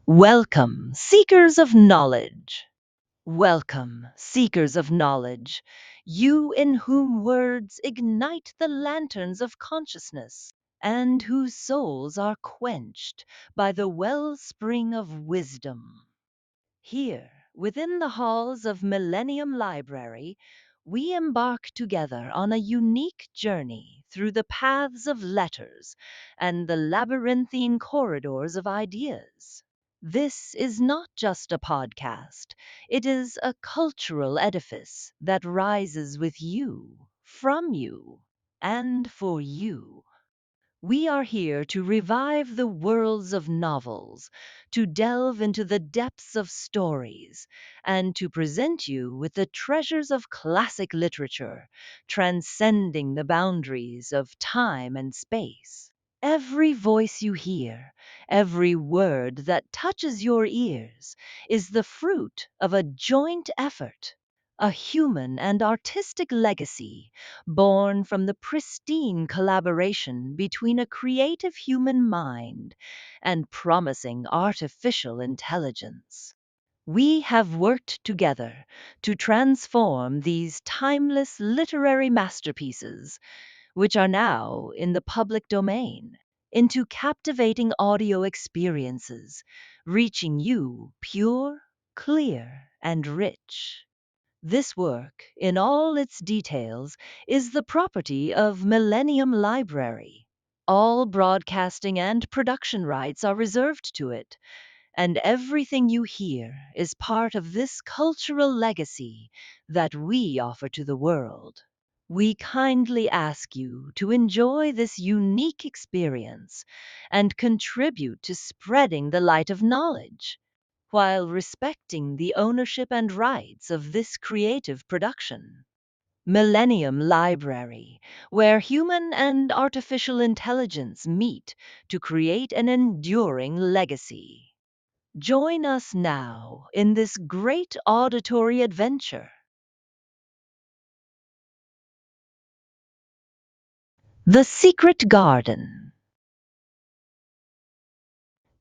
Welcome, seekers of knowledge. Welcome, seekers of knowledge, you in whom words ignite the lanterns of consciousness, and whose souls are quenched by the wellspring of wisdom. Here, within the halls of Millennium Library, we embark together on a unique journey through the paths of letters and the labyrinthine corridors of ideas. This is not just a podcast, it is a cultural edifice that rises with you, from you, and for you. We are here to revive the worlds of novels, to delve into the depths of stories, and to present you with the treasures of classic literature, transcending the boundaries of time and space. Every voice you hear, every word that touches your ears, is the fruit of a joint effort, a human and artistic legacy born from the pristine collaboration between a creative human mind and promising artificial intelligence. We have worked together to transform these timeless literary masterpieces, which are now in the public domain, into captivating audio experiences, reaching you pure, clear, and rich. This work, in all its details, is the property of Millennium Library. All broadcasting and production rights are reserved to it, and everything you hear is part of this cultural legacy that we offer to the world. We kindly ask you to enjoy this unique experience and contribute to spreading the light of knowledge while respecting the ownership and rights of this creative production. Millennium Library, where human and artificial intelligence meet to create an enduring legacy. Join us now in this great auditory adventure. The Secret Garden.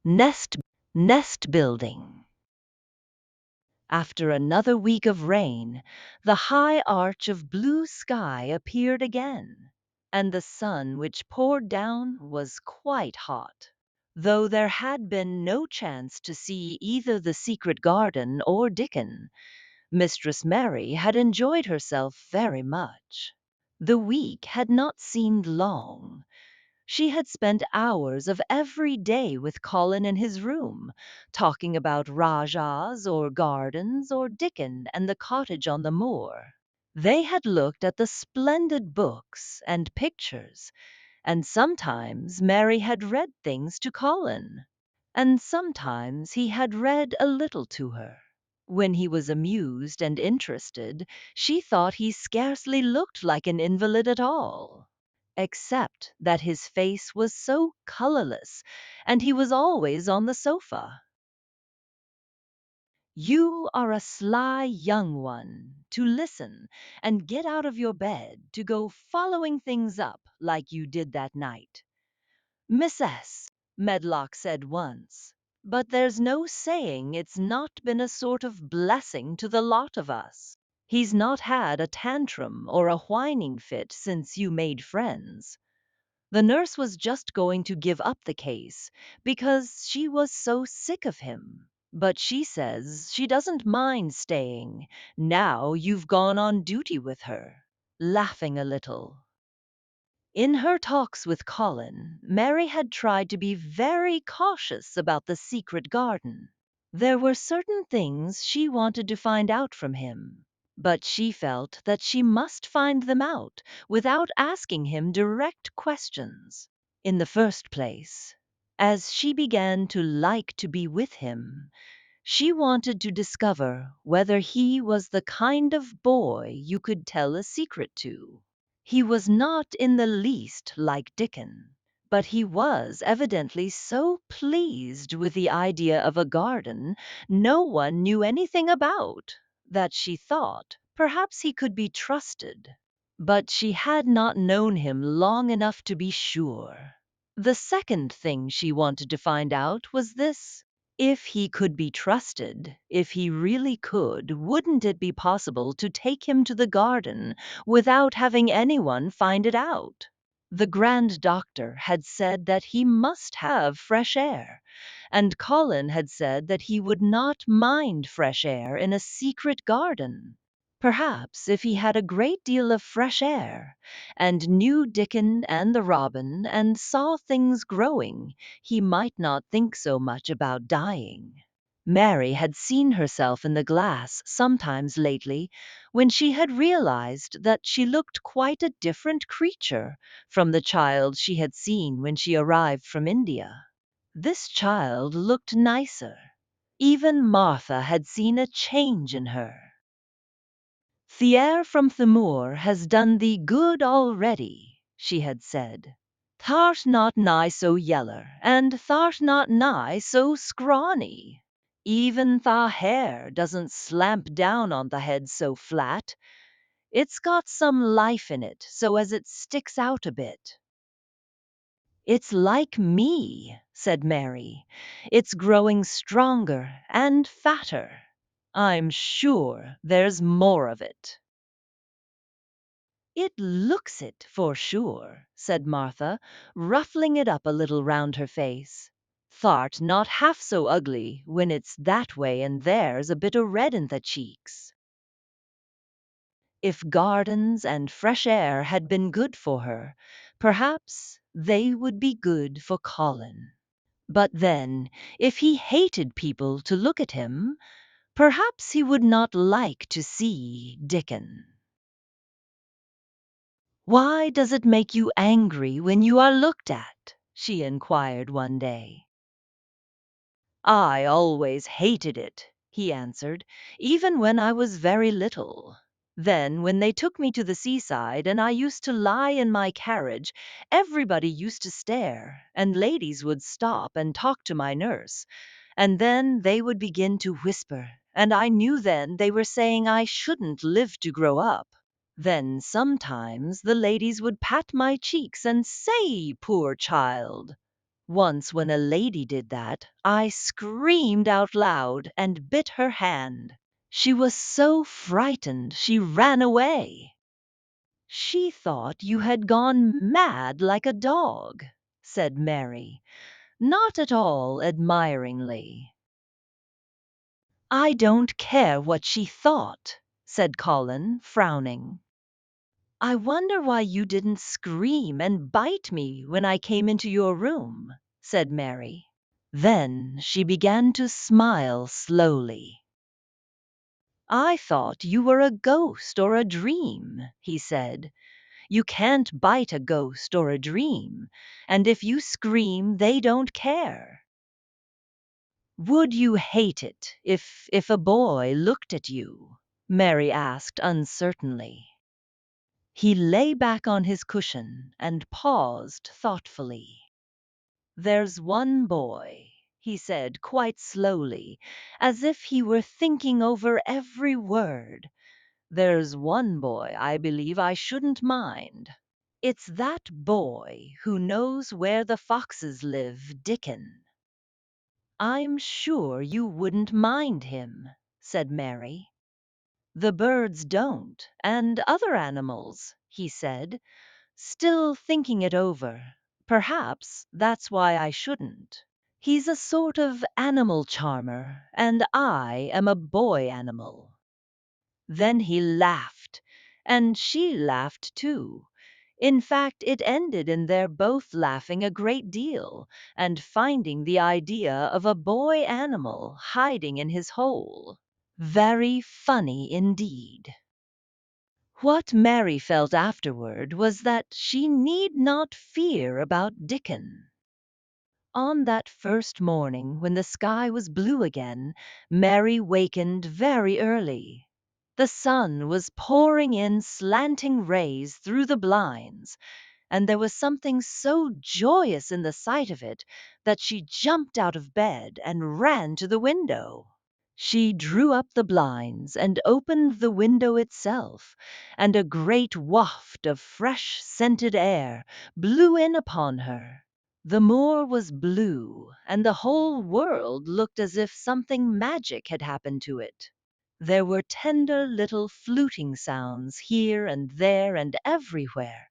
Nest Nest building. After another week of rain, the high arch of blue sky appeared again, and the sun which poured down was quite hot. Though there had been no chance to see either the secret garden or Dickon, Mistress Mary had enjoyed herself very much. The week had not seemed long. She had spent hours of every day with Colin in his room, talking about Rajahs or gardens or Dickon and the cottage on the moor. They had looked at the splendid books and pictures, and sometimes Mary had read things to Colin, and sometimes he had read a little to her. When he was amused and interested, she thought he scarcely looked like an invalid at all, except that his face was so colorless and he was always on the sofa. You are a sly young one to listen and get out of your bed to go following things up like you did that night. Miss S. Medlock said once, but there's no saying it's not been a sort of blessing to the lot of us. He's not had a tantrum or a whining fit since you made friends. The nurse was just going to give up the case because she was so sick of him. But she says she doesn't mind staying now you've gone on duty with her, laughing a little. In her talks with Colin, Mary had tried to be very cautious about the secret garden. There were certain things she wanted to find out from him, but she felt that she must find them out without asking him direct questions. In the first place, as she began to like to be with him, she wanted to discover whether he was the kind of boy you could tell a secret to. He was not in the least like Dickon, but he was evidently so pleased with the idea of a garden no one knew anything about that she thought perhaps he could be trusted. But she had not known him long enough to be sure. The second thing she wanted to find out was this. If he could be trusted, if he really could, wouldn't it be possible to take him to the garden without having anyone find it out? The grand doctor had said that he must have fresh air, and Colin had said that he would not mind fresh air in a secret garden. Perhaps if he had a great deal of fresh air, and knew Dickon and the robin, and saw things growing, he might not think so much about dying. Mary had seen herself in the glass sometimes lately when she had realized that she looked quite a different creature from the child she had seen when she arrived from India. This child looked nicer. Even Martha had seen a change in her. "The air from the moor has done thee good already," she had said. "Thou'rt not nigh so yeller, and thou'rt not nigh so scrawny. Even thy hair doesn't slamp down on the head so flat. It's got some life in it, so as it sticks out a bit." "It's like me," said Mary. "It's growing stronger and fatter. I'm sure there's more of it." "It looks it, for sure," said Martha, ruffling it up a little round her face. "Thou'rt not half so ugly when it's that way and there's a bit o' red in the cheeks." If gardens and fresh air had been good for her, perhaps they would be good for Colin. But then, if he hated people to look at him, perhaps he would not like to see Dickon. "Why does it make you angry when you are looked at?" she inquired one day. "I always hated it," he answered, "even when I was very little. Then, when they took me to the seaside and I used to lie in my carriage, everybody used to stare, and ladies would stop and talk to my nurse, and then they would begin to whisper, and I knew then they were saying I shouldn't live to grow up. Then sometimes the ladies would pat my cheeks and say, 'Poor child.' Once when a lady did that, I screamed out loud and bit her hand. She was so frightened she ran away." "She thought you had gone mad like a dog," said Mary, not at all admiringly. "I don't care what she thought," said Colin, frowning. "I wonder why you didn't scream and bite me when I came into your room," said Mary. Then she began to smile slowly. "I thought you were a ghost or a dream," he said. "You can't bite a ghost or a dream, and if you scream they don't care." "Would you hate it if a boy looked at you?" Mary asked uncertainly. He lay back on his cushion and paused thoughtfully. "There's one boy," he said quite slowly, as if he were thinking over every word. "There's one boy I believe I shouldn't mind. It's that boy who knows where the foxes live, Dickon." "I'm sure you wouldn't mind him," said Mary. "The birds don't, and other animals," he said, still thinking it over. "Perhaps that's why I shouldn't. He's a sort of animal charmer, and I am a boy animal." Then he laughed, and she laughed too. In fact, it ended in their both laughing a great deal, and finding the idea of a boy animal hiding in his hole very funny indeed. What Mary felt afterward was that she need not fear about Dickon. On that first morning, when the sky was blue again, Mary wakened very early. The sun was pouring in slanting rays through the blinds, and there was something so joyous in the sight of it that she jumped out of bed and ran to the window. She drew up the blinds and opened the window itself, and a great waft of fresh scented air blew in upon her. The moor was blue, and the whole world looked as if something magic had happened to it. There were tender little fluting sounds here and there and everywhere,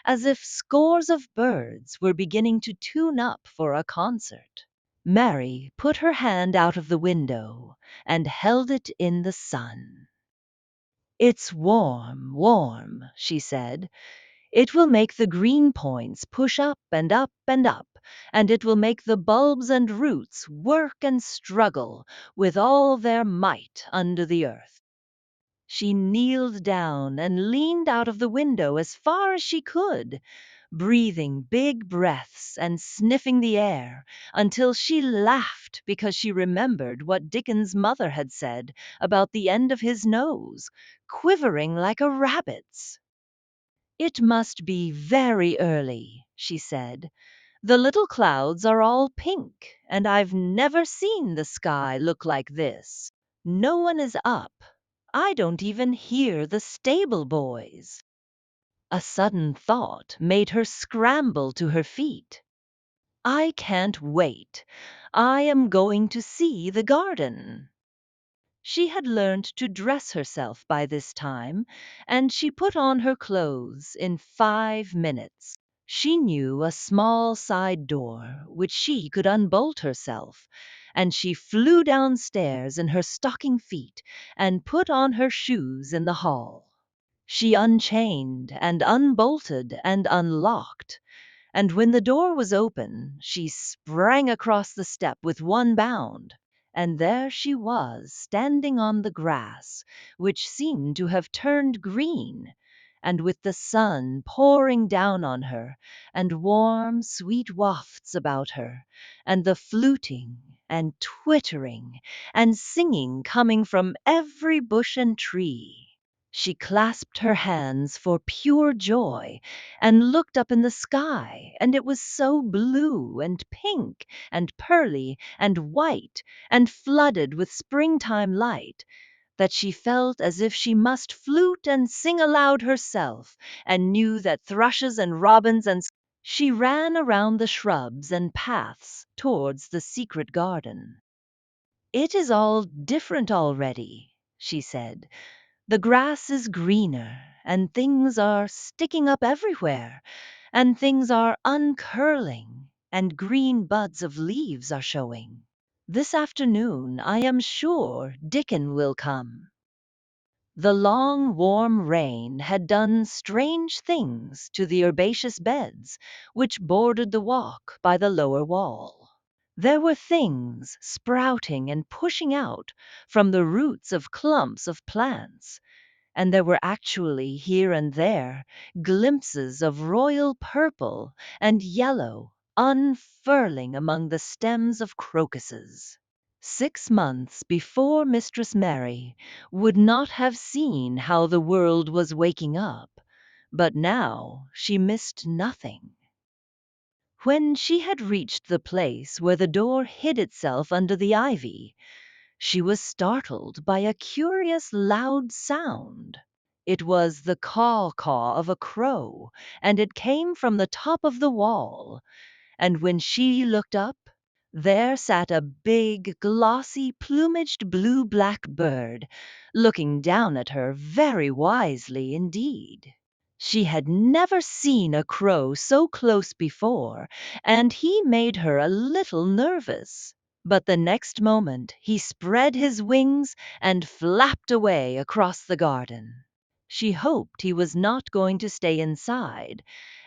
as if scores of birds were beginning to tune up for a concert. Mary put her hand out of the window and held it in the sun. "It's warm, warm," she said. "It will make the green points push up and up and up, and it will make the bulbs and roots work and struggle with all their might under the earth." She kneeled down and leaned out of the window as far as she could, breathing big breaths and sniffing the air until she laughed because she remembered what Dickens's mother had said about the end of his nose, quivering like a rabbit's. "It must be very early," she said. "The little clouds are all pink, and I've never seen the sky look like this. No one is up. I don't even hear the stable boys." A sudden thought made her scramble to her feet. "I can't wait. I am going to see the garden." She had learned to dress herself by this time, and she put on her clothes in 5 minutes. She knew a small side door which she could unbolt herself, and she flew downstairs in her stocking feet and put on her shoes in the hall. She unchained and unbolted and unlocked, and when the door was open, she sprang across the step with one bound, and there she was standing on the grass, which seemed to have turned green, and with the sun pouring down on her, and warm, sweet wafts about her, and the fluting and twittering and singing coming from every bush and tree. She clasped her hands for pure joy and looked up in the sky, and it was so blue and pink and pearly and white and flooded with springtime light that she felt as if she must flute and sing aloud herself, and knew that thrushes and robins and she ran around the shrubs and paths towards the secret garden. "It is all different already," she said. "The grass is greener, and things are sticking up everywhere, and things are uncurling, and green buds of leaves are showing. This afternoon I am sure Dickon will come." The long, warm rain had done strange things to the herbaceous beds which bordered the walk by the lower wall. There were things sprouting and pushing out from the roots of clumps of plants, and there were actually here and there glimpses of royal purple and yellow unfurling among the stems of crocuses. 6 months before, Mistress Mary would not have seen how the world was waking up, but now she missed nothing. When she had reached the place where the door hid itself under the ivy, she was startled by a curious loud sound. It was the caw-caw of a crow, and it came from the top of the wall, and when she looked up, there sat a big, glossy, plumaged blue-black bird, looking down at her very wisely indeed. She had never seen a crow so close before, and he made her a little nervous. But the next moment he spread his wings and flapped away across the garden. She hoped he was not going to stay inside,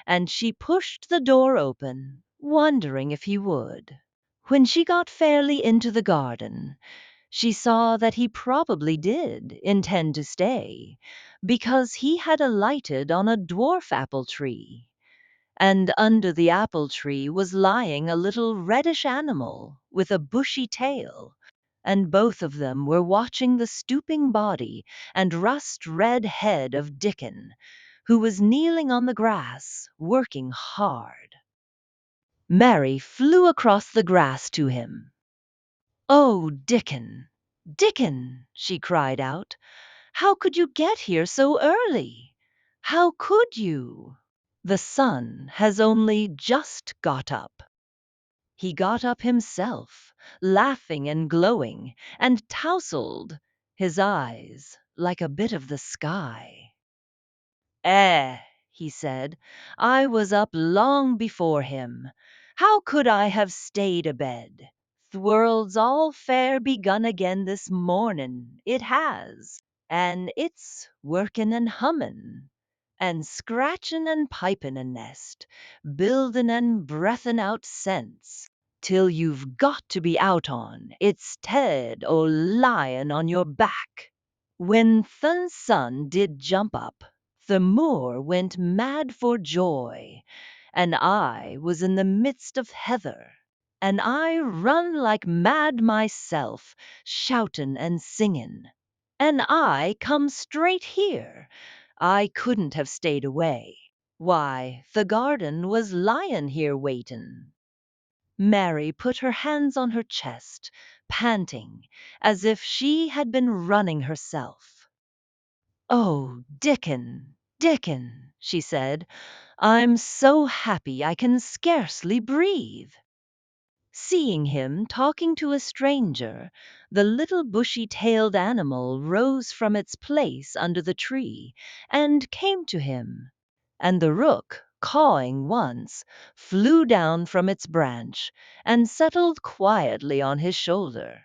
and she pushed the door open, wondering if he would. When she got fairly into the garden, she saw that he probably did intend to stay, because he had alighted on a dwarf apple tree, and under the apple tree was lying a little reddish animal with a bushy tail, and both of them were watching the stooping body and rust-red head of Dickon, who was kneeling on the grass, working hard. Mary flew across the grass to him. "Oh, Dickon, Dickon!" she cried out. "How could you get here so early? How could you?" The sun has only just got up. He got up himself, laughing and glowing, and tousled his eyes like a bit of the sky. "Eh," he said, "I was up long before him. How could I have stayed abed? The world's all fair begun again this mornin', it has, and it's workin' and hummin', and scratchin' and pipin' a nest, buildin' and breathin' out sense, till you've got to be out on its stead o' lyin' on your back. When the sun did jump up, the moor went mad for joy, and I was in the midst of heather, and I run like mad myself, shoutin' and singin', and I come straight here. I couldn't have stayed away. Why, the garden was lyin' here waitin'." Mary put her hands on her chest, panting, as if she had been running herself. "Oh, Dickon, Dickon," she said, "I'm so happy I can scarcely breathe." Seeing him talking to a stranger, the little bushy-tailed animal rose from its place under the tree and came to him, and the rook, cawing once, flew down from its branch and settled quietly on his shoulder.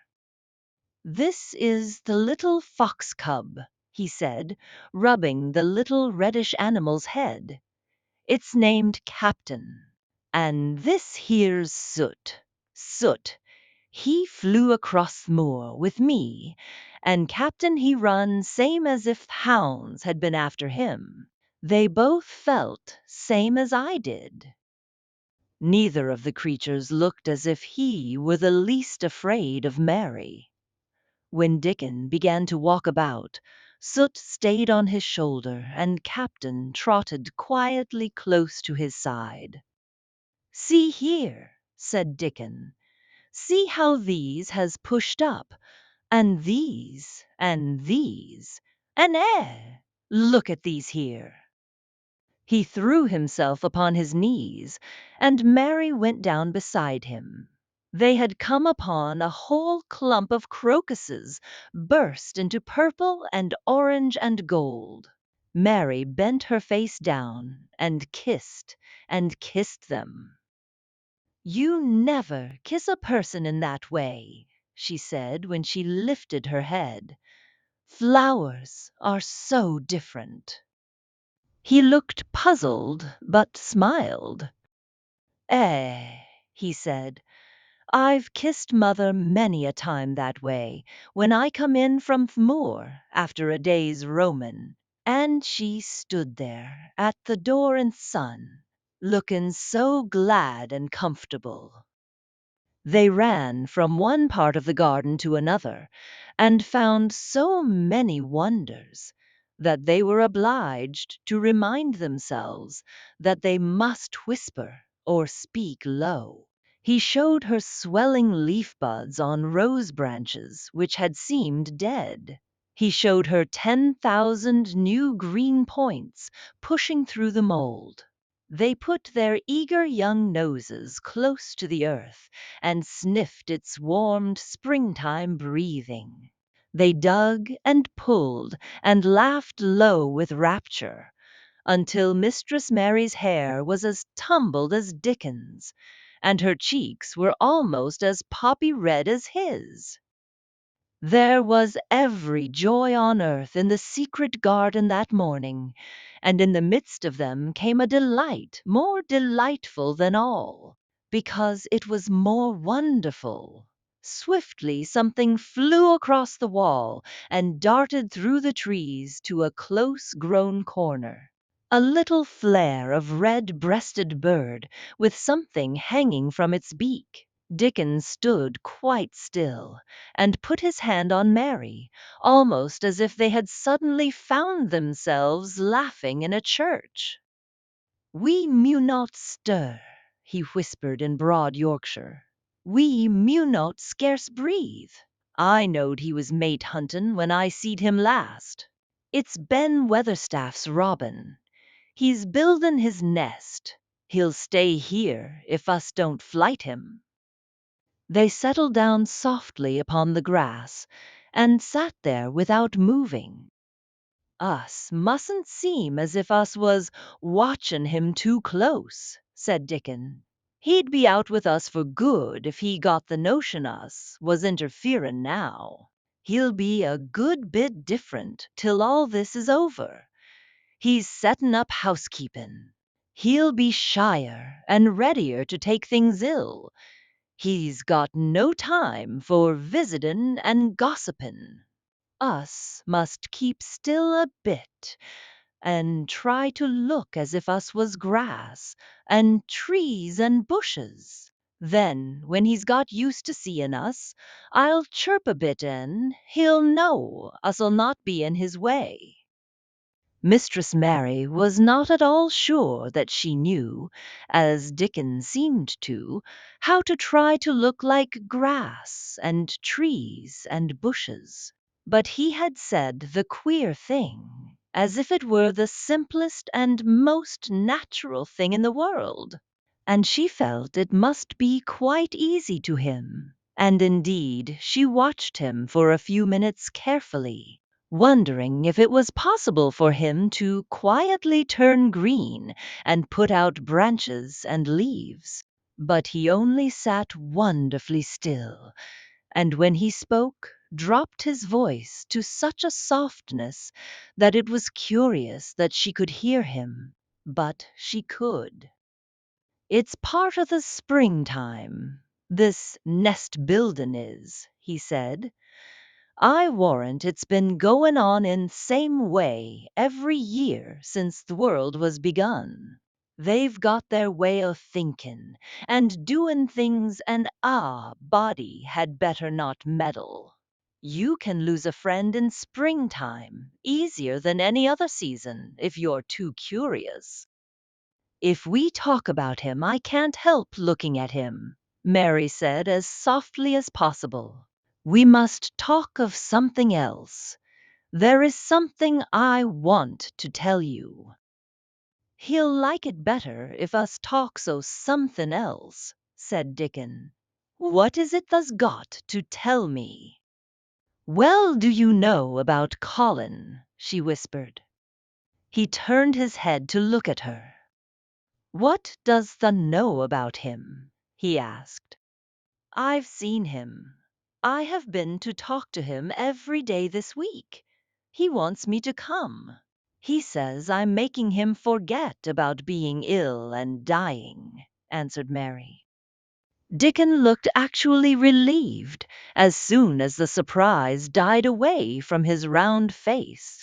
"This is the little fox cub," he said, rubbing the little reddish animal's head. "It's named Captain. And this here's Soot. Soot, he flew across the moor with me, and Captain he run same as if hounds had been after him. They both felt same as I did." Neither of the creatures looked as if he were the least afraid of Mary. When Dickon began to walk about, Soot stayed on his shoulder and Captain trotted quietly close to his side. "See here," said Dickon. "See how these has pushed up, and these, and these, and look at these here." He threw himself upon his knees, and Mary went down beside him. They had come upon a whole clump of crocuses burst into purple and orange and gold. Mary bent her face down and kissed them. "You never kiss a person in that way," she said when she lifted her head. "Flowers are so different." He looked puzzled, but smiled. "Eh," he said, "I've kissed mother many a time that way, when I come in from th' moor after a day's roamin', and she stood there at the door in th' sun, lookin' so glad and comfortable." They ran from one part of the garden to another, and found so many wonders that they were obliged to remind themselves that they must whisper or speak low. He showed her swelling leaf buds on rose branches which had seemed dead. He showed her 10,000 new green points pushing through the mold. They put their eager young noses close to the earth and sniffed its warmed springtime breathing. They dug and pulled and laughed low with rapture, until Mistress Mary's hair was as tumbled as Dickon's, and her cheeks were almost as poppy red as his. There was every joy on earth in the secret garden that morning, and in the midst of them came a delight more delightful than all, because it was more wonderful. Swiftly something flew across the wall and darted through the trees to a close-grown corner. A little flare of red-breasted bird with something hanging from its beak. Dickon stood quite still and put his hand on Mary, almost as if they had suddenly found themselves laughing in a church. "We mew not stir," he whispered in broad Yorkshire. "We mew not scarce breathe. I knowed he was mate huntin' when I seed him last. It's Ben Weatherstaff's robin. He's buildin' his nest. He'll stay here if us don't flight him." They settled down softly upon the grass and sat there without moving. "Us mustn't seem as if us was watchin' him too close," said Dickon. "He'd be out with us for good if he got the notion us was interferin' now. He'll be a good bit different till all this is over. He's settin' up housekeepin'. He'll be shyer and readier to take things ill. He's got no time for visitin' and gossipin'. Us must keep still a bit and try to look as if us was grass and trees and bushes. Then, when he's got used to seein' us, I'll chirp a bit and he'll know us'll not be in his way." Mistress Mary was not at all sure that she knew, as Dickon seemed to, how to try to look like grass and trees and bushes. But he had said the queer thing, as if it were the simplest and most natural thing in the world, and she felt it must be quite easy to him. And indeed, she watched him for a few minutes carefully, wondering if it was possible for him to quietly turn green and put out branches and leaves. But he only sat wonderfully still, and when he spoke, dropped his voice to such a softness that it was curious that she could hear him, but she could. "It's part of the springtime, this nest buildin' is," he said. "I warrant it's been goin' on in same way every year since the world was begun. They've got their way o' thinkin' and doin' things, and body had better not meddle. You can lose a friend in springtime easier than any other season if you're too curious." "If we talk about him, I can't help looking at him," Mary said as softly as possible. "We must talk of something else. There is something I want to tell you." "He'll like it better if us talks o' somethin' else," said Dickon. "What is it tha's got to tell me?" "Well, do you know about Colin?" she whispered. He turned his head to look at her. "What does tha know about him?" he asked. "I've seen him. I have been to talk to him every day this week. He wants me to come. He says I'm making him forget about being ill and dying," answered Mary. Dickon looked actually relieved as soon as the surprise died away from his round face.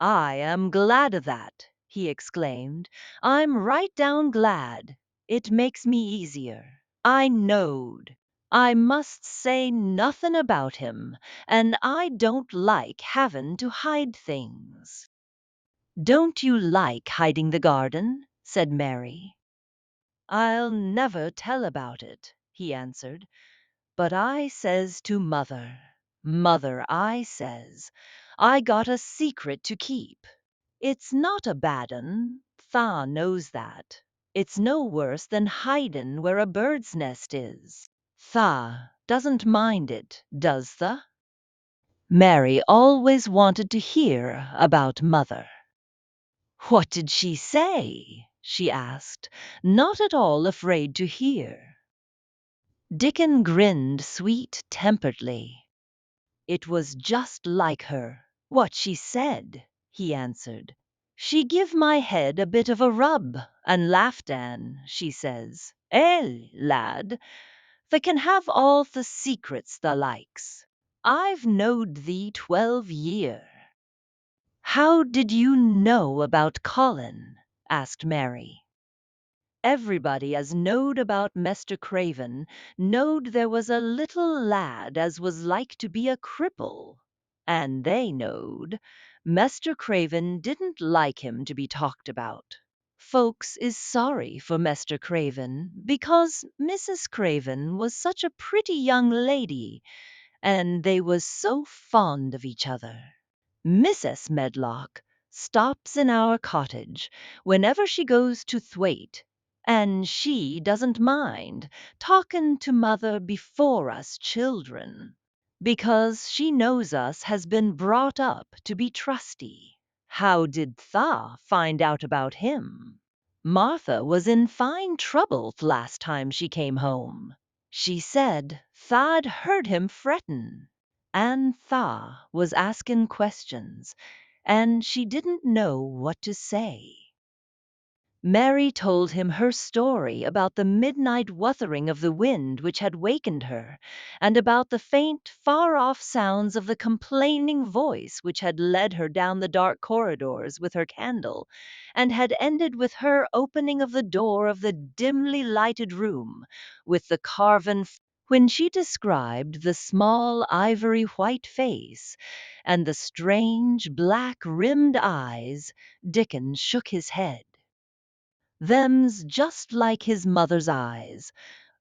"I am glad of that," he exclaimed. "I'm right down glad. It makes me easier. I knowed. I must say nothin' about him, and I don't like havin' to hide things." "Don't you like hiding the garden?" said Mary. "I'll never tell about it," he answered. "But I says to mother, 'Mother,' I says, 'I got a secret to keep. It's not a bad un, tha knows that. It's no worse than hidin' where a bird's nest is. Tha doesn't mind it, does tha?'" Mary always wanted to hear about mother. "What did she say?" she asked, not at all afraid to hear. Dickon grinned sweet-temperedly. "It was just like her, what she said," he answered. "She give my head a bit of a rub, and laughed an, she says, 'Eh, lad, tha can have all the secrets tha likes. I've knowed thee 12 year.'" "How did you know about Colin?" asked Mary. "Everybody as knowed about Mester Craven knowed there was a little lad as was like to be a cripple, and they knowed Mester Craven didn't like him to be talked about. Folks is sorry for Mester Craven because Mrs. Craven was such a pretty young lady, and they was so fond of each other. Mrs. Medlock stops in our cottage whenever she goes to Thwaite, and she doesn't mind talking to mother before us children, because she knows us has been brought up to be trusty. How did Tha find out about him? Martha was in fine trouble last time she came home. She said Tha'd heard him frettin', and Tha was asking questions, and she didn't know what to say. Mary told him her story about the midnight wuthering of the wind which had wakened her, and about the faint, far-off sounds of the complaining voice which had led her down the dark corridors with her candle, and had ended with her opening of the door of the dimly lighted room with the carven when she described the small ivory white face and the strange black rimmed eyes. Dickon shook his head. Them's just like his mother's eyes,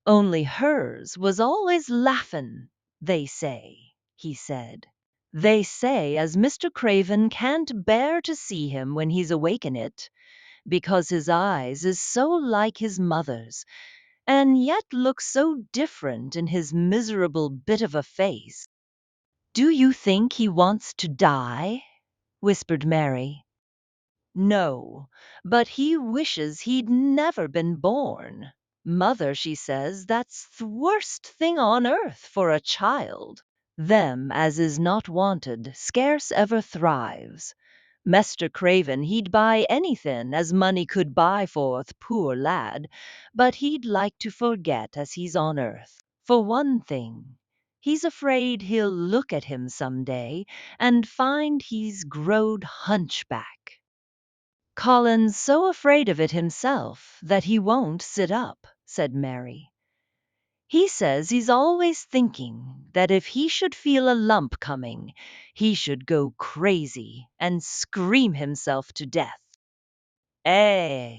only hers was always laughin', they say, he said. They say as Mr. Craven can't bear to see him when he's awaken it, because his eyes is so like his mother's, and yet look so different in his miserable bit of a face. Do you think he wants to die? Whispered Mary. No, but he wishes he'd never been born. Mother, she says that's the worst thing on earth for a child. Them as is not wanted scarce ever thrives. Mester Craven he'd buy anything as money could buy forth, poor lad, but he'd like to forget as he's on earth. For one thing, he's afraid he'll look at him some day and find he's growed hunchback. Colin's so afraid of it himself that he won't sit up, said Mary. He says he's always thinking that if he should feel a lump coming, he should go crazy and scream himself to death. Eh,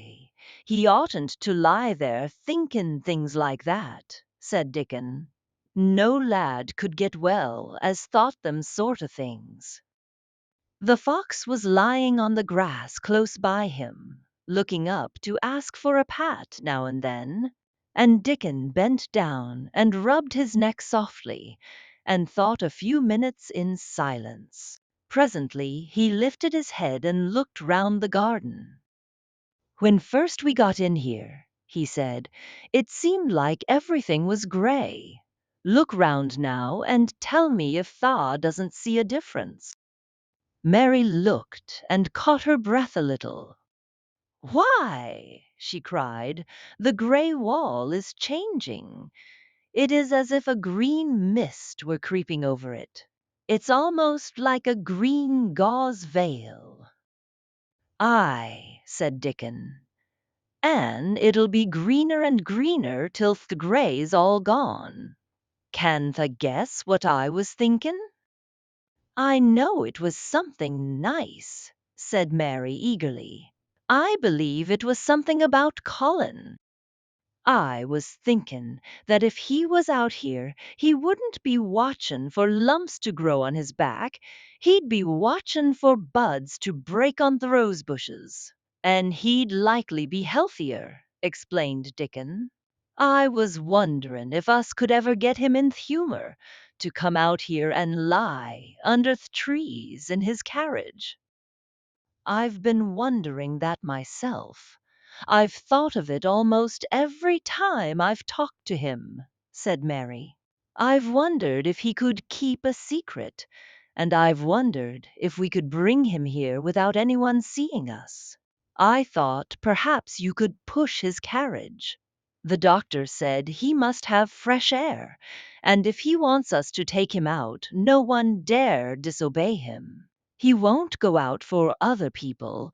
he oughtn't to lie there thinking things like that, said Dickon. No lad could get well as thought them sort of things. The fox was lying on the grass close by him, looking up to ask for a pat now and then, and Dickon bent down and rubbed his neck softly, and thought a few minutes in silence. Presently he lifted his head and looked round the garden. When first we got in here, he said, it seemed like everything was gray. Look round now and tell me if Tha doesn't see a difference. Mary looked and caught her breath a little. Why, she cried, the grey wall is changing. It is as if a green mist were creeping over it. It's almost like a green gauze veil. Aye, said Dickon, and it'll be greener and greener till th' grey's all gone. Can tha guess what I was thinking? I know it was something nice, said Mary eagerly. I believe it was something about Colin. I was thinking that if he was out here, he wouldn't be watchin' for lumps to grow on his back, he'd be watchin' for buds to break on the rose bushes. And he'd likely be healthier, explained Dickon. I was wonderin' if us could ever get him in th' humor to come out here and lie under th' trees in his carriage. I've been wondering that myself. I've thought of it almost every time I've talked to him, said Mary. I've wondered if he could keep a secret, and I've wondered if we could bring him here without anyone seeing us. I thought perhaps you could push his carriage. The doctor said he must have fresh air, and if he wants us to take him out, no one dare disobey him. He won't go out for other people,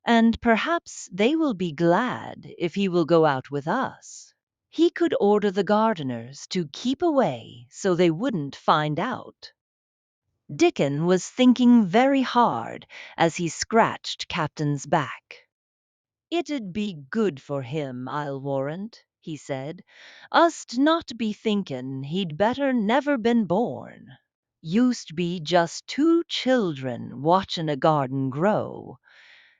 and perhaps they will be glad if he will go out with us. He could order the gardeners to keep away so they wouldn't find out. Dickon was thinking very hard as he scratched Captain's back. It'd be good for him, I'll warrant, he said, us'd not be thinking he'd better never been born. Used be just two children watchin' a garden grow,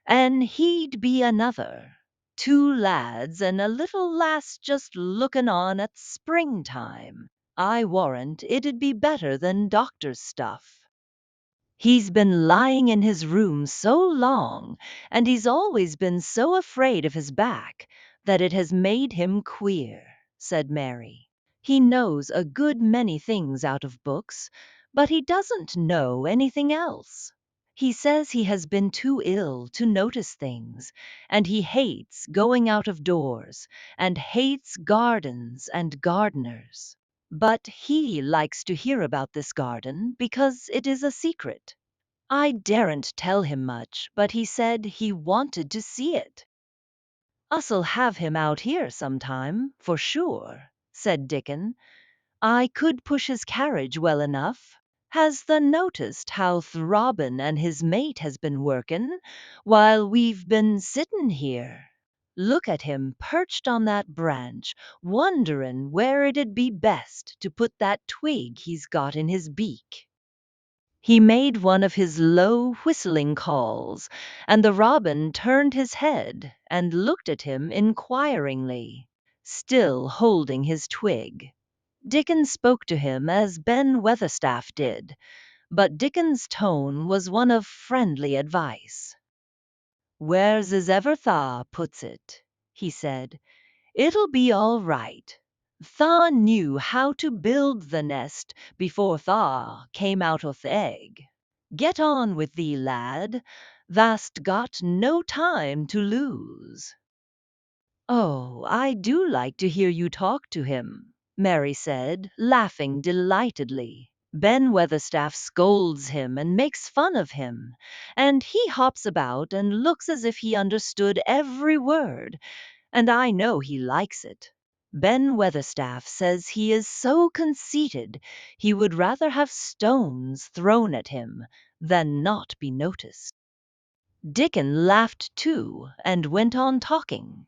and he'd be another. Two lads and a little lass just lookin' on at springtime. I warrant it'd be better than doctor's stuff. He's been lying in his room so long, and he's always been so afraid of his back, that it has made him queer, said Mary. He knows a good many things out of books, but he doesn't know anything else. He says he has been too ill to notice things, and he hates going out of doors, and hates gardens and gardeners. But he likes to hear about this garden because it is a secret. I daren't tell him much, but he said he wanted to see it. Us'll have him out here sometime, for sure, said Dickon. I could push his carriage well enough. Has thou noticed how Throbbin and his mate has been workin', while we've been sittin' here? Look at him perched on that branch, wonderin' where it'd be best to put that twig he's got in his beak. He made one of his low whistling calls, and the robin turned his head and looked at him inquiringly, still holding his twig. Dickon spoke to him as Ben Weatherstaff did, but Dickon's tone was one of friendly advice. "Where's as ever tha puts it," he said, "it'll be all right. Tha knew how to build the nest before tha came out o' th' egg. Get on with thee, lad. Tha'st got no time to lose." "Oh, I do like to hear you talk to him," Mary said, laughing delightedly. "Ben Weatherstaff scolds him and makes fun of him, and he hops about and looks as if he understood every word, and I know he likes it. Ben Weatherstaff says he is so conceited he would rather have stones thrown at him than not be noticed." Dickon laughed too, and went on talking.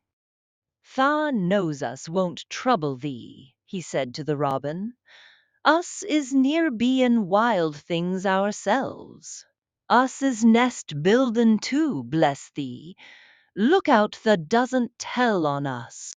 "Tha knows us won't trouble thee," he said to the robin. "Us is near bein' wild things ourselves. Us is nest buildin' too, bless thee. Look out tha doesn't tell on us."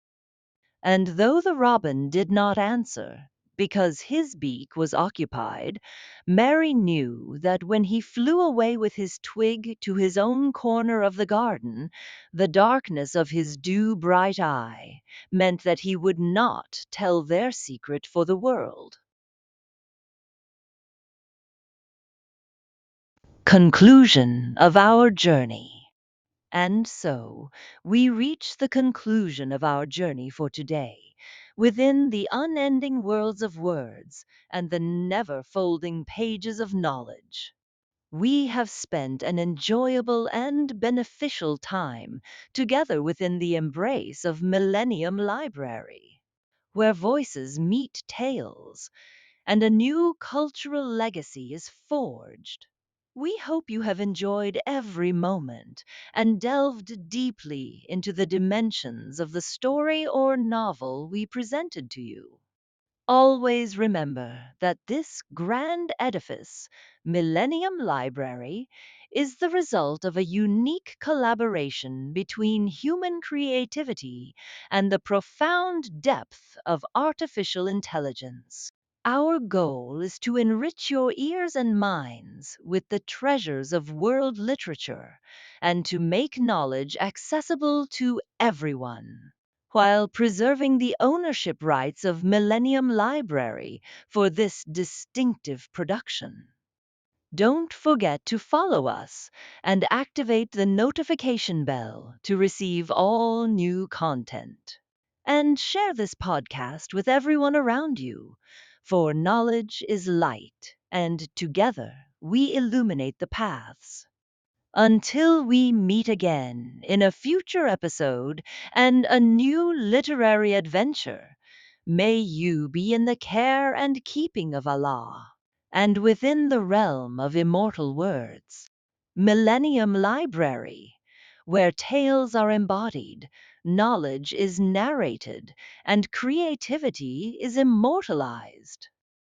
And though the robin did not answer, because his beak was occupied, Mary knew that when he flew away with his twig to his own corner of the garden, the darkness of his dew-bright eye meant that he would not tell their secret for the world. Conclusion of our journey. And so we reach the conclusion of our journey for today, within the unending worlds of words and the never folding pages of knowledge. We have spent an enjoyable and beneficial time together within the embrace of Millennium Library, where voices meet tales and a new cultural legacy is forged. We hope you have enjoyed every moment and delved deeply into the dimensions of the story or novel we presented to you. Always remember that this grand edifice, Millennium Library, is the result of a unique collaboration between human creativity and the profound depth of artificial intelligence. Our goal is to enrich your ears and minds with the treasures of world literature and to make knowledge accessible to everyone, while preserving the ownership rights of Millennium Library for this distinctive production. Don't forget to follow us and activate the notification bell to receive all new content. And share this podcast with everyone around you, for knowledge is light, and together we illuminate the paths. Until we meet again in a future episode and a new literary adventure, may you be in the care and keeping of Allah, and within the realm of immortal words. Millennium Library, where tales are embodied, knowledge is narrated, and creativity is immortalized.